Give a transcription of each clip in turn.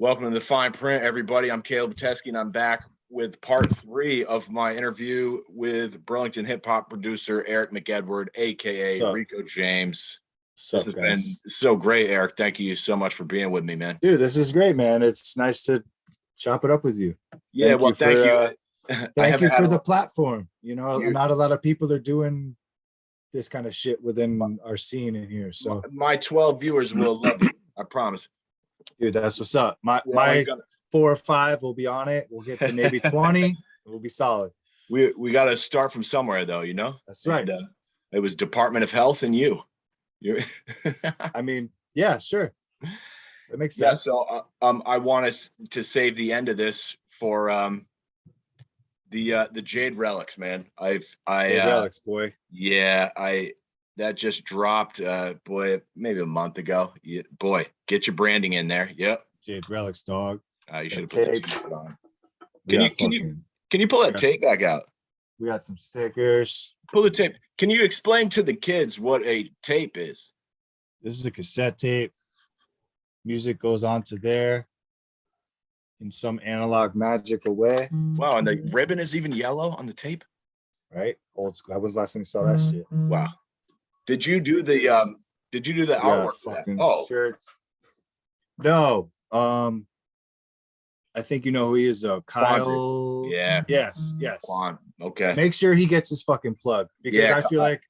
Welcome to the Fine Print, everybody. I'm Caleb Teske, and I'm back with part 3 of my interview with Burlington hip hop producer Eric McEdward, aka Rico James. This has been so great, Eric. Thank you so much for being with me, man. Dude, this is great, man. It's nice to chop it up with you. Yeah, thank you. Thank you for the platform. You know, not a lot of people are doing this kind of shit within our scene in here. So my 12 viewers will love you. I promise. Dude, that's what's up. My 4 or 5 will be on it. We'll get to maybe 20. We'll be solid. We got to start from somewhere, though. You know. That's right. And, it was Department of Health and you. I mean, yeah, sure. That makes sense. Yeah. So I want us to save the end of this for the Jade Relics, man. Jade Relics, boy. Yeah, that just dropped boy, maybe a month ago. Yeah, boy, get your branding in there. Yep. Jade Relics, dog. You should have put that on. Can you pull that tape back out? We got some stickers. Pull the tape. Can you explain to the kids what a tape is? This is a cassette tape. Music goes onto there in some analog magical way. Wow, and the ribbon is even yellow on the tape. Right? Old school. That was the last time you saw that shit. Wow. Did you do the artwork for that? Oh, shirts. No. I think you know who he is though. Kyle. Yeah. Yes. Quan. Okay. Make sure he gets his fucking plug because I feel like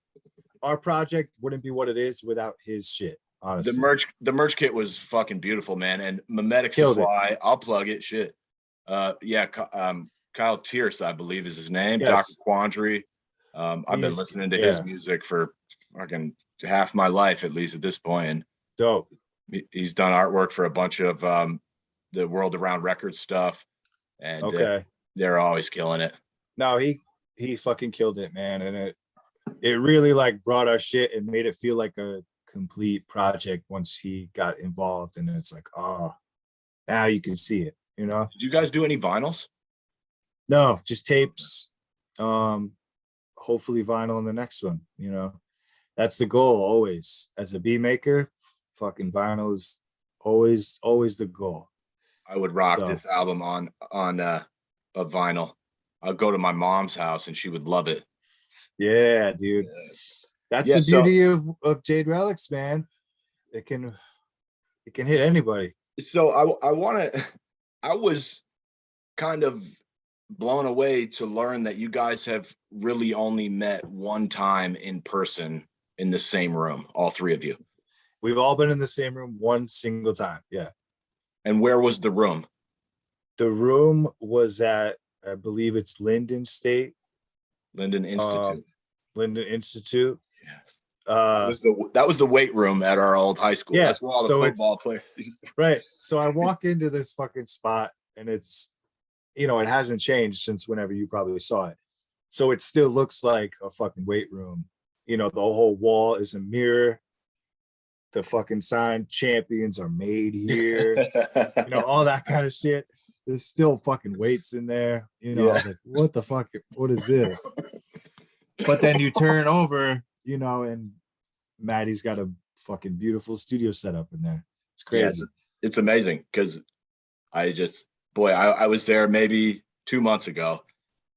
our project wouldn't be what it is without his shit. Honestly. The merch kit was fucking beautiful, man. And Mimetic Supply, I'll plug it. Shit. Kyle Tierce, I believe is his name. Yes. Dr. Quandary. I've been listening to his music for fucking half my life, at least at this point. And dope. He's done artwork for a bunch of the World Around Records stuff. And they're always killing it. No, he fucking killed it, man. And it really like brought our shit and made it feel like a complete project once he got involved. And it's like, oh, now you can see it, you know? Did you guys do any vinyls? No, just tapes. Hopefully vinyl in the next one, you know? That's the goal always. As a beat maker, fucking vinyl is always the goal. I would rock this album on a vinyl. I'll go to my mom's house and she would love it. Yeah, dude. That's the beauty of Jade Relics, man. It can hit anybody. So I was kind of blown away to learn that you guys have really only met one time in person in the same room, all three of you. We've all been in the same room one single time. Yeah. And where was the room? The room was at, I believe it's Linden Institute. Linden Institute. Yes. That was the weight room at our old high school. Yeah, that's where all the football players used to. Right. So I walk into this fucking spot and it's, you know, it hasn't changed since whenever you probably saw it. So it still looks like a fucking weight room. You know, the whole wall is a mirror. The fucking sign, champions are made here. You know, all that kind of shit. There's still fucking weights in there. You know, I was like, what the fuck? What is this? But then you turn over, you know, and Maddie's got a fucking beautiful studio set up in there. It's crazy. Yeah, it's amazing because I was there maybe 2 months ago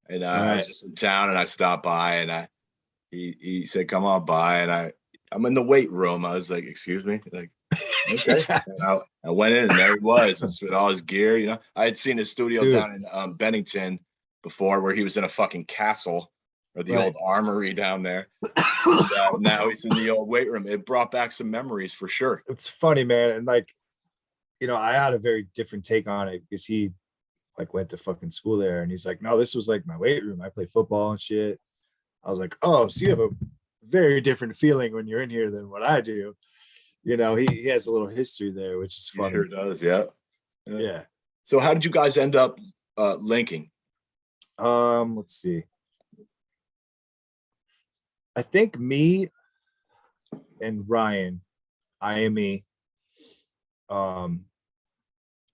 and I was just in town and I stopped by and he said, come on by. And I'm in the weight room. I was like, excuse me? Like, okay. And I went in and there he was with all his gear. You know, I had seen his studio down in Bennington before where he was in a fucking castle or the old armory down there. And, now he's in the old weight room. It brought back some memories for sure. It's funny, man. And like, you know, I had a very different take on it because he like went to fucking school there and he's like, no, this was like my weight room. I play football and shit. I was like, oh, so you have a very different feeling when you're in here than what I do. You know, he has a little history there, which is funny. He sure does, yeah. Yeah. So how did you guys end up linking? Let's see. I think me and Ryan, IME,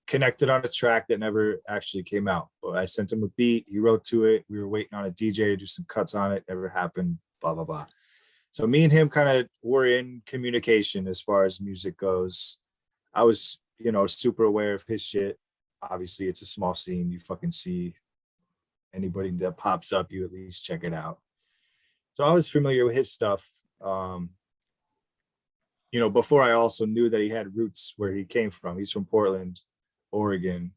connected on a track that never actually came out. But I sent him a beat, he wrote to it. We were waiting on a DJ to do some cuts on it. Never happened, blah, blah, blah. So me and him kind of were in communication as far as music goes. I was, super aware of his shit. Obviously, it's a small scene. You fucking see anybody that pops up, you at least check it out. So I was familiar with his stuff. Before I also knew that he had roots where he came from. He's from Portland, Oregon,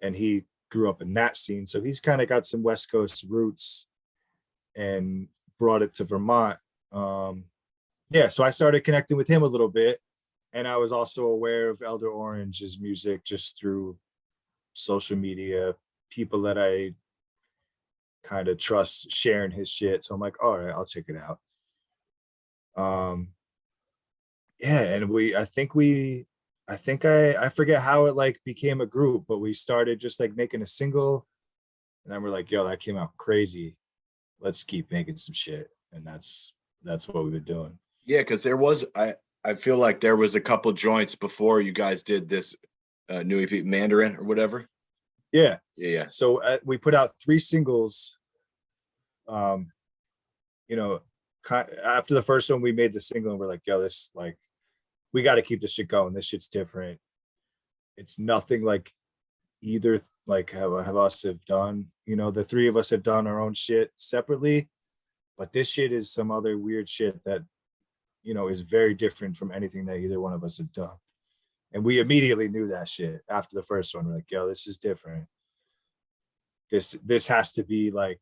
and he grew up in that scene. So he's kind of got some West Coast roots and brought it to Vermont. So I started connecting with him a little bit. And I was also aware of Elder Orange's music just through social media, people that I kind of trust sharing his shit. So I'm like, all right, I'll check it out. And I forget how it like became a group, but we started just like making a single, and then we're like, yo, that came out crazy. Let's keep making some shit. And that's what we've been doing. Yeah, because there was I feel like there was a couple joints before you guys did this new EP, Mandarin or whatever. Yeah. So we put out 3 singles. After the first one, we made the single and we're like, yo, this like, we got to keep this shit going. This shit's different. It's nothing like either like have us have done. The 3 of us have done our own shit separately, but this shit is some other weird shit that is very different from anything that either one of us have done. And we immediately knew that shit after the first one. We're like, yo, this is different. This has to be like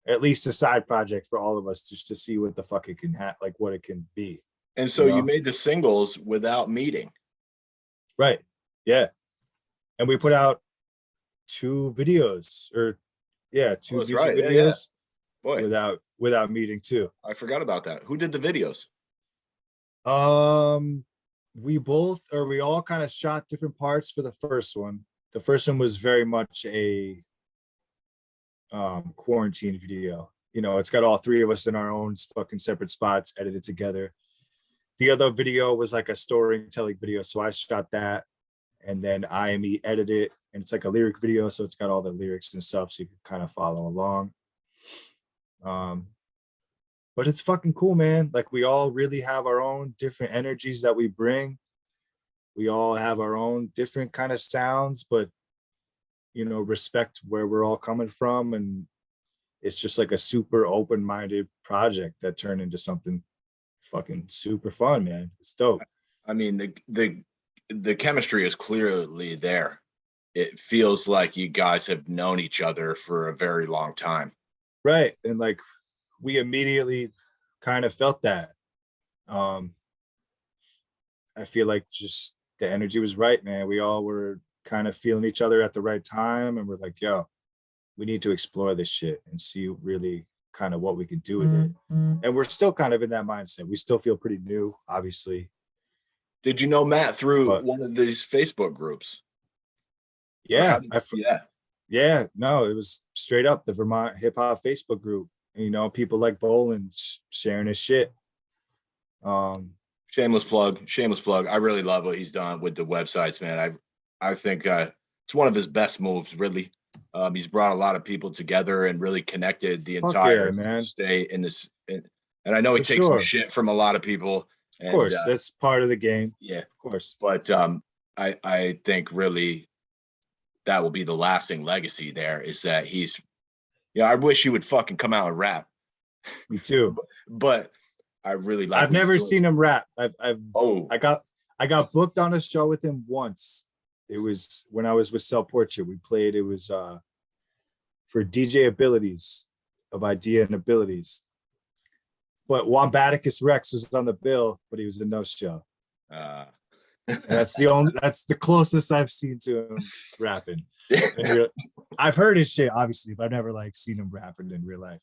at least a side project for all of us just to see what the fuck it can like what it can be. And so you made the singles without meeting. Right. Yeah. And we put out 2 videos two music videos. Yeah. Boy. Without meeting too. I forgot about that. Who did the videos? We all kind of shot different parts for the first one. The first one was very much a quarantine video. It's got all 3 of us in our own fucking separate spots edited together. The other video was like a storytelling video, so I shot that, and then IME edited it, and it's like a lyric video, so it's got all the lyrics and stuff, so you can kind of follow along. But it's fucking cool, man. Like we all really have our own different energies that we bring. We all have our own different kind of sounds, but respect where we're all coming from. And it's just like a super open-minded project that turned into something fucking super fun, man. It's dope. I mean, the chemistry is clearly there. It feels like you guys have known each other for a very long time. Right. And like we immediately kind of felt that. I feel like just the energy was right, man. We all were kind of feeling each other at the right time, and we're like, yo, we need to explore this shit and see really kind of what we can do with it. And we're still kind of in that mindset. We still feel pretty new, obviously. Did you know Matt through one of these Facebook groups? Yeah. Yeah, no, it was straight up the Vermont hip hop Facebook group. People like Bolin sharing his shit. Shameless plug. I really love what he's done with the websites, man. I think it's one of his best moves, really. He's brought a lot of people together and really connected the entire state in this. And I know he takes some shit from a lot of people. Of course, that's part of the game. Yeah, of course. But I think really that will be the lasting legacy there, is that he's, I wish he would fucking come out and rap. Me too. But I really like. I've never seen him rap. I got booked on a show with him once. It was when I was with Cell Portrait. We played. It was for DJ Abilities of Idea and Abilities. But Wombaticus Rex was on the bill, but he was a no-show. That's the closest I've seen to him rapping. I've heard his shit, obviously, but I've never seen him rapping in real life.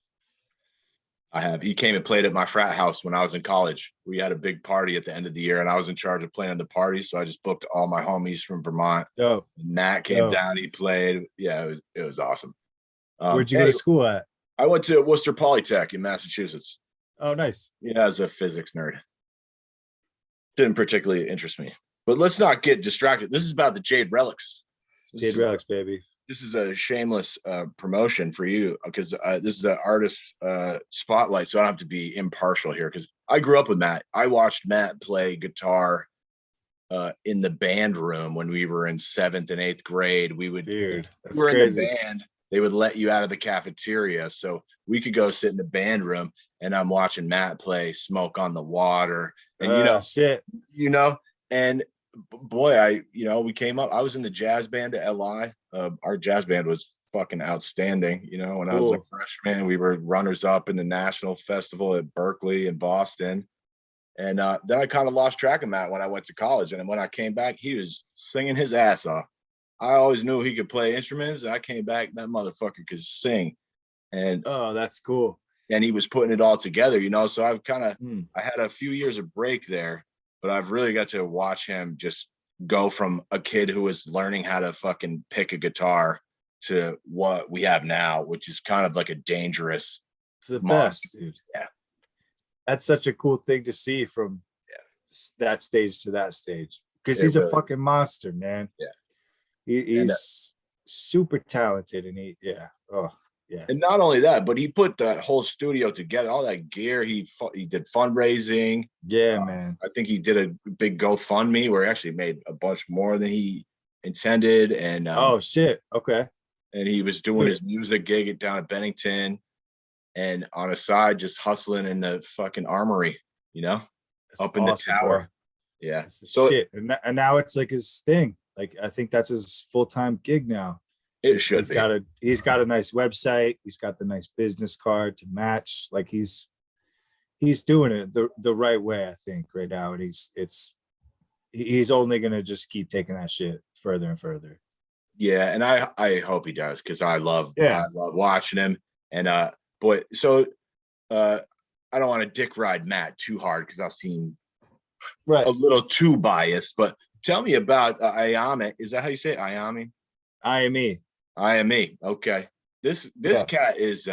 I have. He came and played at my frat house when I was in college. We had a big party at the end of the year, and I was in charge of planning the party. So I just booked all my homies from Vermont. Dope. Matt came down. He played. Yeah, it was awesome. Where'd you go to school at? I went to Worcester Polytech in Massachusetts. Oh, nice. Yeah, as a physics nerd. Didn't particularly interest me. But let's not get distracted. This is about the Jade Relics. Relics, baby. This is a shameless promotion for you, because this is an artist spotlight, so I don't have to be impartial here, because I grew up with Matt. I watched Matt play guitar in the band room when we were in 7th and 8th grade. We would, Dude, we that's were in the crazy. band. They would let you out of the cafeteria, so we could go sit in the band room, and I'm watching Matt play "Smoke on the Water," and Shit. you know, and boy, we came up. I was in the jazz band at LI. Our jazz band was fucking outstanding. When I was a Cool. freshman, we were runners up in the national festival at Berkeley and Boston. And then I kind of lost track of Matt when I went to college. And when I came back, he was singing his ass off. I always knew he could play instruments. I came back, that motherfucker could sing. And Oh, that's cool. he was putting it all together, So I had a few years of break there, but I've really got to watch him just go from a kid who was learning how to fucking pick a guitar to what we have now, which is kind of like a dangerous It's the monster. best, dude. Yeah. That's such a cool thing to see from that stage to that stage, because It he's a really fucking is. monster, man. Yeah. He's super talented, and And not only that, but he put that whole studio together, all that gear. He did fundraising. Man. I think he did a big GoFundMe where he actually made a bunch more than he intended. And Oh shit. Okay. and he was doing his music gig down at Bennington, and on a side, just hustling in the fucking armory, That's up in the awesome, tower. bro. Yeah. That's the So shit. And now it's like his thing. Like, I think that's his full-time gig now. it should be. He's got a nice website. He's got the nice business card to match. Like, he's doing it the right way, I think, right now. And he's only gonna just keep taking that shit further and further. Yeah, and I hope he does, because I love watching him. And boy, so I don't want to dick ride Matt too hard, because I'll seem a little too biased. But tell me about Ayame. Is that how you say it? Ayame? IME. IME. Okay. This cat is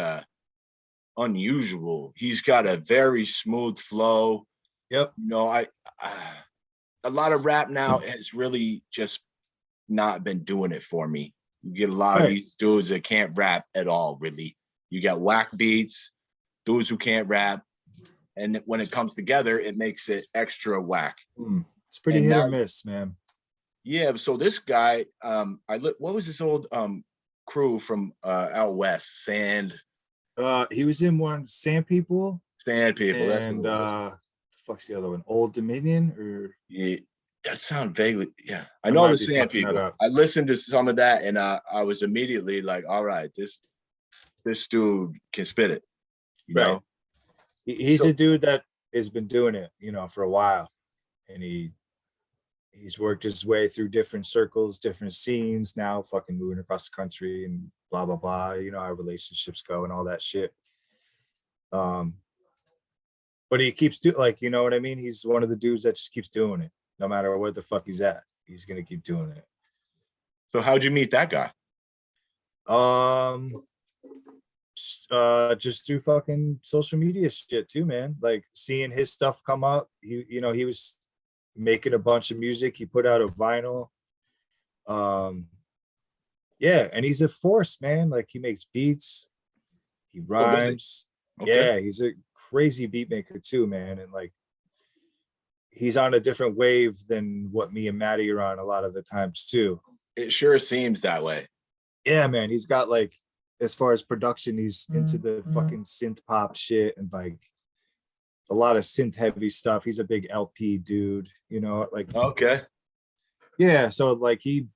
unusual. He's got a very smooth flow. Yep. A lot of rap now has really just not been doing it for me. You get a lot of these dudes that can't rap at all, really. You got whack beats, dudes who can't rap, and when it comes together, it makes it extra whack. It's pretty hit or miss, man. Yeah. So this guy, what was this old crew from out west? He was in one Sand People. Sand People. That's and what it was. the fuck's the other one? Old Dominion, or Yeah, that sound vaguely. Yeah, I know the Sand People. I listened to some of that, and I was immediately like, all right, this dude can spit it. You know, he's a dude that has been doing it, for a while, and he's worked his way through different circles, different scenes. Now, fucking moving across the country and blah blah blah. You know how relationships go and all that shit. But he keeps you know what I mean? He's one of the dudes that just keeps doing it. No matter where the fuck he's at, he's gonna keep doing it. So how'd you meet that guy? Just through fucking social media shit too, man. Like, seeing his stuff come up. He was making a bunch of music. He put out a vinyl. Yeah, and he's a force, man. Like, he makes beats, he rhymes. Yeah, he's a crazy beat maker too, man. And like, he's on a different wave than what me and Maddie are on a lot of the times too. It sure seems that way. Yeah, man. He's got, like, as far as production, he's into the fucking synth pop shit and like a lot of synth heavy stuff. He's a big LP dude, like. Okay. Yeah, so like, he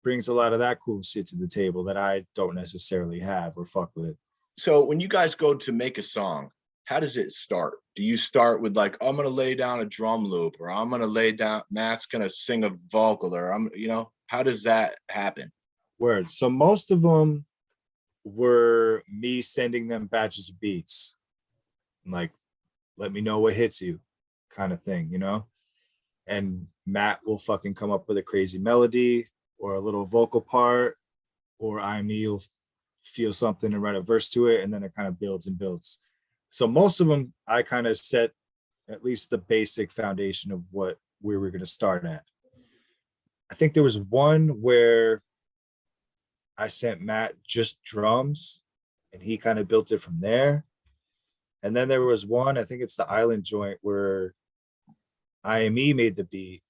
brings a lot of that cool shit to the table that I don't necessarily have or fuck with. So when you guys go to make a song, how does it start? Do you start with like, I'm gonna lay down a drum loop, or I'm gonna lay down, Matt's gonna sing a vocal, or how does that happen? Word. So most of them were me sending them batches of beats, like, let me know what hits you, kind of thing, and Matt will fucking come up with a crazy melody or a little vocal part, or will feel something and write a verse to it, and then it kind of builds and builds. So most of them, I kind of set at least the basic foundation of what we were going to start at. I think there was one where I sent Matt just drums, and he kind of built it from there. And then there was one, I think it's the Island joint, where IME made the beat,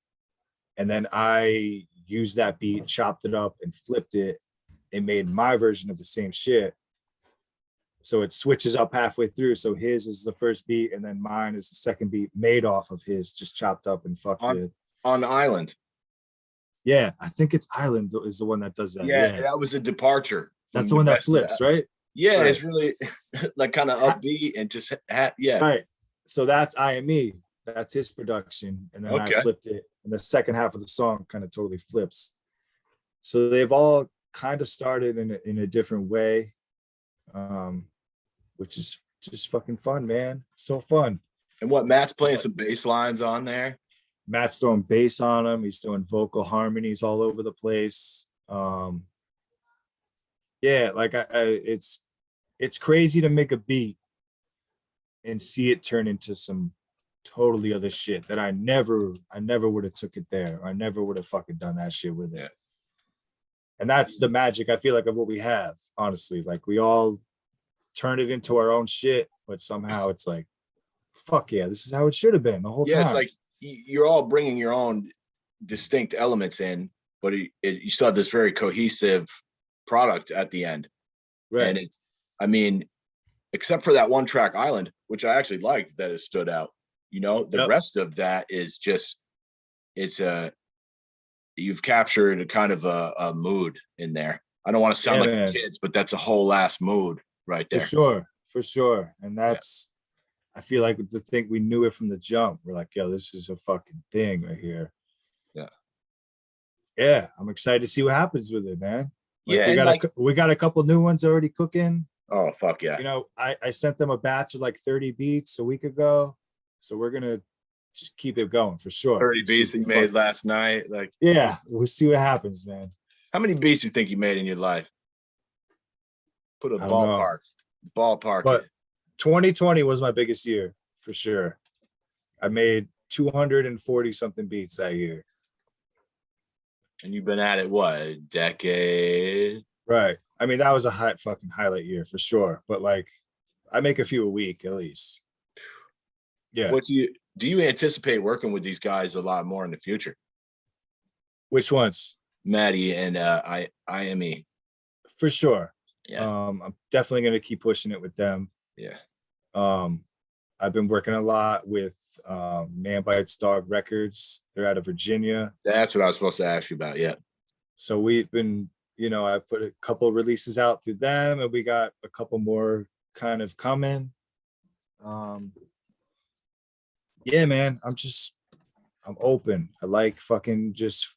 And then I used that beat, chopped it up, and flipped it, and made my version of the same shit. So it switches up halfway through. So his is the first beat, and then mine is the second beat made off of his, just chopped up and fucked it. On Island. Yeah, I think it's Island is the one that does that. Yeah, that was a departure. That's the one that flips, right? Yeah, right. It's really like kind of upbeat and just yeah. Right. So that's I Am Me. That's his production, and then I flipped it, and the second half of the song kind of totally flips. So they've all kind of started in a different way, which is just fucking fun, man. It's so fun. And what Matt's playing some bass lines on there. Matt's throwing bass on him. He's doing vocal harmonies all over the place. Yeah, like it's crazy to make a beat and see it turn into some totally other shit that I never would have took it there. I never would have fucking done that shit with it. Yeah. And that's the magic, I feel like, of what we have, honestly. Like, we all turn it into our own shit, but somehow it's like, fuck yeah, this is how it should have been the whole time. Yeah, it's like you're all bringing your own distinct elements in, but you still have this very cohesive product at the end. Right. And it's, I mean, except for that one track Island, which I actually liked that it stood out, you know, the rest of that is just, you've captured a kind of a mood in there. I don't want to sound like the kids, but that's a whole ass mood right there. For sure. And that's, I feel like the thing, we knew it from the jump. We're like, yo, this is a fucking thing right here. Yeah. I'm excited to see what happens with it, man. Like, we got a couple new ones already cooking. Oh, fuck yeah. You know, I sent them a batch of like 30 beats a week ago. So we're going to just keep it going for sure. 30 beats you made last night. Like, yeah, we'll see what happens, man. How many beats do you think you made in your life? Put a ballpark. But 2020 was my biggest year for sure. I made 240 something beats that year. And you've been at it, what, a decade? Right. I mean, that was a fucking highlight year for sure. But like, I make a few a week at least. Yeah. What do you anticipate working with these guys a lot more in the future? Which ones? Maddie and IME. For sure. Yeah. I'm definitely going to keep pushing it with them. Yeah. I've been working a lot with Man Bites Dog Records. They're out of Virginia. That's what I was supposed to ask you about. Yeah. So we've been, you know, I put a couple of releases out through them, and we got a couple more kind of coming. Yeah, man, I'm open. I like fucking just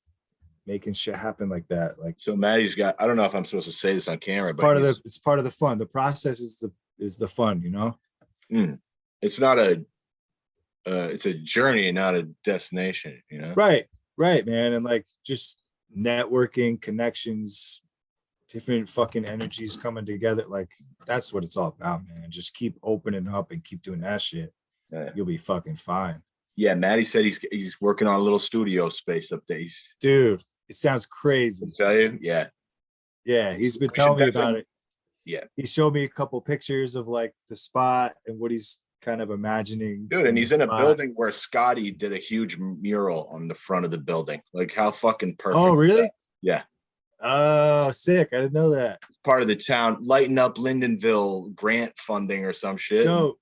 making shit happen like that. Like, so Maddie's got, I don't know if I'm supposed to say this on camera, but it's part of the fun. The process is the fun, you know? It's not it's a journey, not a destination, you know? Right, man. And like, just networking, connections, different fucking energies coming together. Like, that's what it's all about, man. Just keep opening up and keep doing that shit. Yeah. You'll be fucking fine. Yeah, Maddie said he's working on a little studio space up there. Dude, it sounds crazy. I tell you, yeah. Yeah, he's been telling me about it. Yeah. He showed me a couple pictures of like the spot and what he's kind of imagining. Dude, and he's in a building where Scotty did a huge mural on the front of the building. Like, how fucking perfect. Oh, really? Yeah. Oh, sick. I didn't know that. It's part of the town, Lighten Up Lindenville grant funding or some shit. Dope.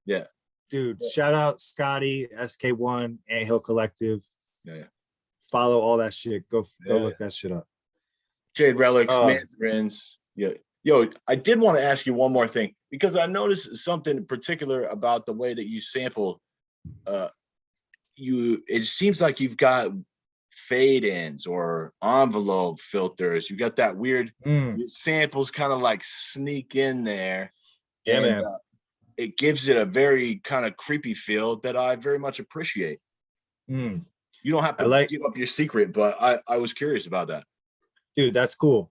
Yeah. Dude, shout out Scotty, SK1, Anthill Collective. Yeah. Follow all that shit. Go look that shit up. Jade Relics, Mandarins. Yeah. Yo, I did want to ask you one more thing, because I noticed something particular about the way that you sample. It seems like you've got fade-ins or envelope filters. You got that weird samples kind of like sneak in there. Yeah, man. It gives it a very kind of creepy feel that I very much appreciate. You don't have to give up your secret, but I was curious about that. Dude, that's cool.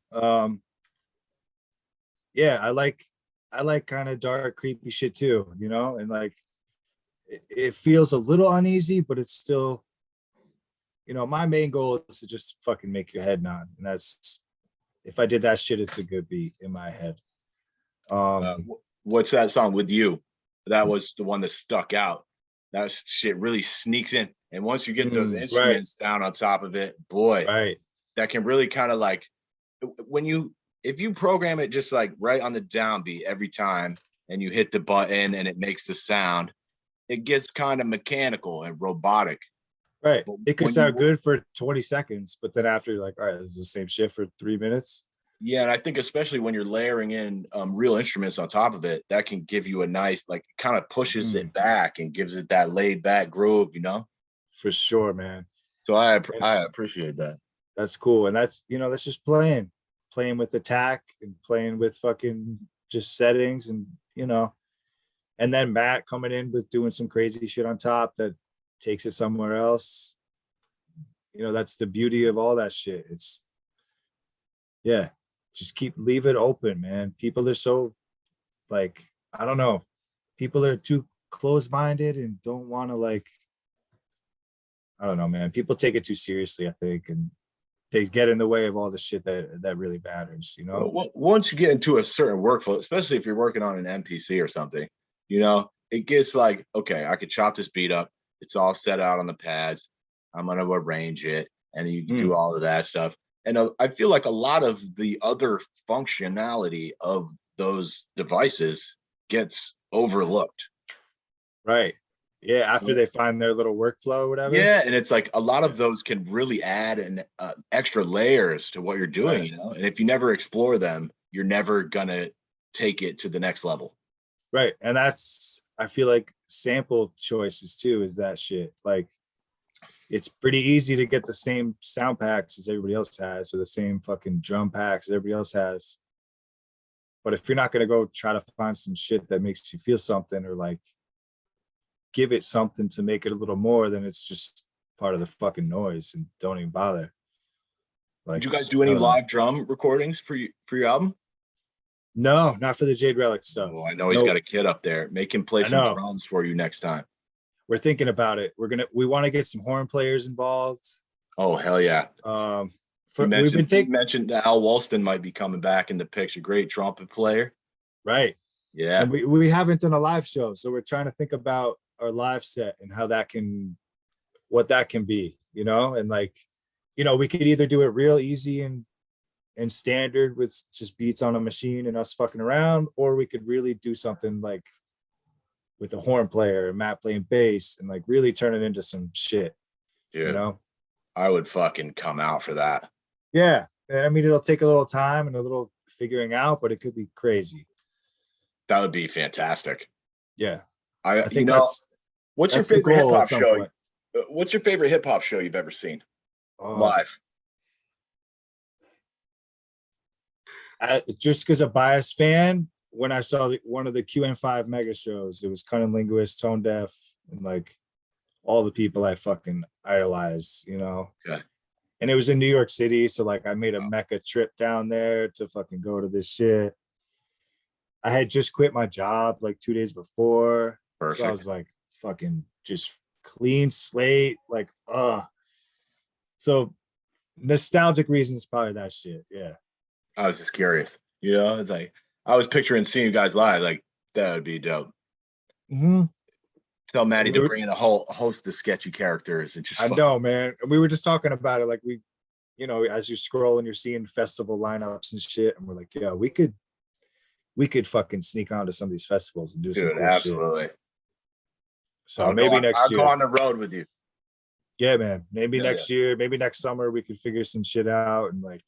Yeah, I like kind of dark, creepy shit too, you know? And like, it feels a little uneasy, but it's still, you know, my main goal is to just fucking make your head nod. And that's, if I did that shit, it's a good beat in my head. What's that song With You? That was the one that stuck out. that shit really sneaks in. And once you get those Right, instruments down on top of it, boy, right. that can really kind of like when you if you program it just like right on the downbeat every time and you hit the button and it makes the sound, it gets kind of mechanical and robotic. Right. But It could when you sound good for 20 seconds, but then after you're like, all right, this is the same shit for 3 minutes. Yeah, and I think especially when you're layering in real instruments on top of it, that can give you a nice, like, kind of pushes it back and gives it that laid back groove, you know? For sure, man. So I And I appreciate that. that's cool. And that's, that's just playing with attack and playing with fucking just settings and then Matt coming in with doing some crazy shit on top that takes it somewhere else. That's the beauty of all that shit. It's, yeah, just leave it open, man. People are so, like, I don't know, people are too close-minded and don't want to, like, I don't know, man. People take it too seriously, I think, and they get in the way of all the shit that really matters, Well, once you get into a certain workflow, especially if you're working on an MPC or something, it gets like, okay, I could chop this beat up. It's all set out on the pads. I'm going to arrange it, and you can do all of that stuff. And I feel like a lot of the other functionality of those devices gets overlooked. Right. Yeah, after they find their little workflow or whatever. Yeah, and it's like a lot of those can really add an extra layers to what you're doing, Right. And if you never explore them, you're never gonna take it to the next level. Right. And I feel like sample choices too is that shit. Like, it's pretty easy to get the same sound packs as everybody else has, or the same fucking drum packs as everybody else has. But if you're not going to go try to find some shit that makes you feel something, or like give it something to make it a little more, then it's just part of the fucking noise, and don't even bother. Like, did you guys do any live drum recordings for your album? No, not for the Jade Relic stuff. Oh, I know he's got a kid up there. Make him play some drums for you next time. We're thinking about it. We want to get some horn players involved. Oh, hell yeah. You mentioned Al Walston might be coming back in the picture. Great trumpet player. Right. Yeah. And we haven't done a live show, so we're trying to think about our live set and what that can be, and like, we could either do it real easy and standard with just beats on a machine and us fucking around, or we could really do something like with a horn player and Matt playing bass and like really turn it into some shit. Dude, I would fucking come out for that. Yeah. I mean, it'll take a little time and a little figuring out, but it could be crazy. That would be fantastic. Yeah. I think what's your favorite hip hop show? What's your favorite hip hop show you've ever seen live? Just because a biased fan, when I saw one of the QN5 mega shows, it was Cunning Linguist, Tone Deaf, and like all the people I fucking idolize, Okay. And it was in New York City, so like I made a Mecca trip down there to fucking go to this shit. I had just quit my job like 2 days before. Perfect. So I was like fucking just clean slate, like so nostalgic reasons, probably that shit. Yeah. I was just curious. It's like I was picturing seeing you guys live. Like, that would be dope. Tell Maddie to bring in a whole host of sketchy characters and just. I know, man. We were just talking about it. Like, as you scroll and you're seeing festival lineups and shit, and we're like, yeah, we could fucking sneak onto some of these festivals and do some cool absolutely shit. So maybe next year. I'll go on the road with you. Yeah, man. Maybe next year, maybe next summer, we could figure some shit out and like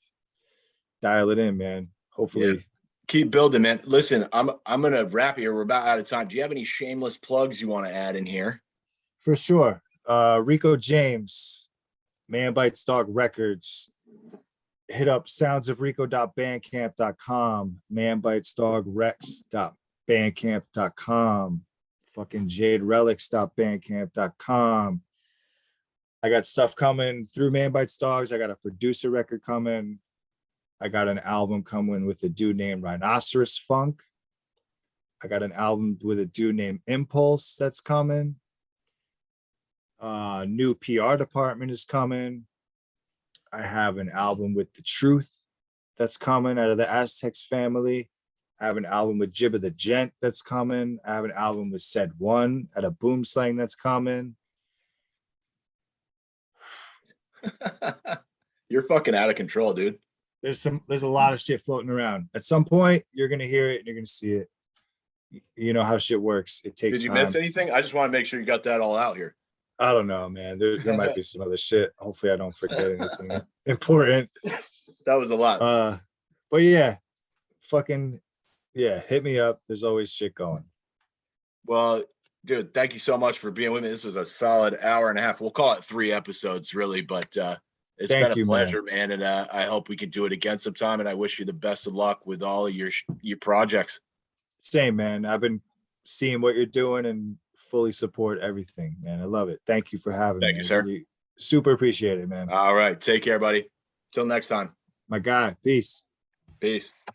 dial it in, man. Hopefully. Yeah. Keep building, man. Listen, I'm gonna wrap here. We're about out of time. Do you have any shameless plugs you want to add in here? For sure. Rico James, Man Bites Dog Records. Hit up soundsofrico.bandcamp.com, manbitesdogrex.bandcamp.com, fucking jaderelics.bandcamp.com. I got stuff coming through Man Bites Dogs. I got a producer record coming. I got an album coming with a dude named Rhinoceros Funk. I got an album with a dude named Impulse that's coming. New PR department is coming. I have an album with The Truth that's coming out of the Aztecs family. I have an album with Jibba the Gent that's coming. I have an album with Said One at a Boom Slang that's coming. You're fucking out of control, dude. There's a lot of shit floating around. At some point, you're gonna hear it and you're gonna see it. You know how shit works. It takes Did you time. miss anything? I just want to make sure you got that all out here. I don't know, man. There might be some other shit. Hopefully I don't forget anything important. That was a lot. But yeah, fucking yeah, hit me up. There's always shit going. Well, dude, thank you so much for being with me. This was a solid hour and a half. We'll call it 3 episodes, really, but it's been a pleasure, man. And I hope we can do it again sometime. And I wish you the best of luck with all of your projects. Same, man. I've been seeing what you're doing and fully support everything, man. I love it. Thank you for having me. Thank you, sir. Really super appreciate it, man. All right. Take care, buddy. Till next time. My guy. Peace. Peace.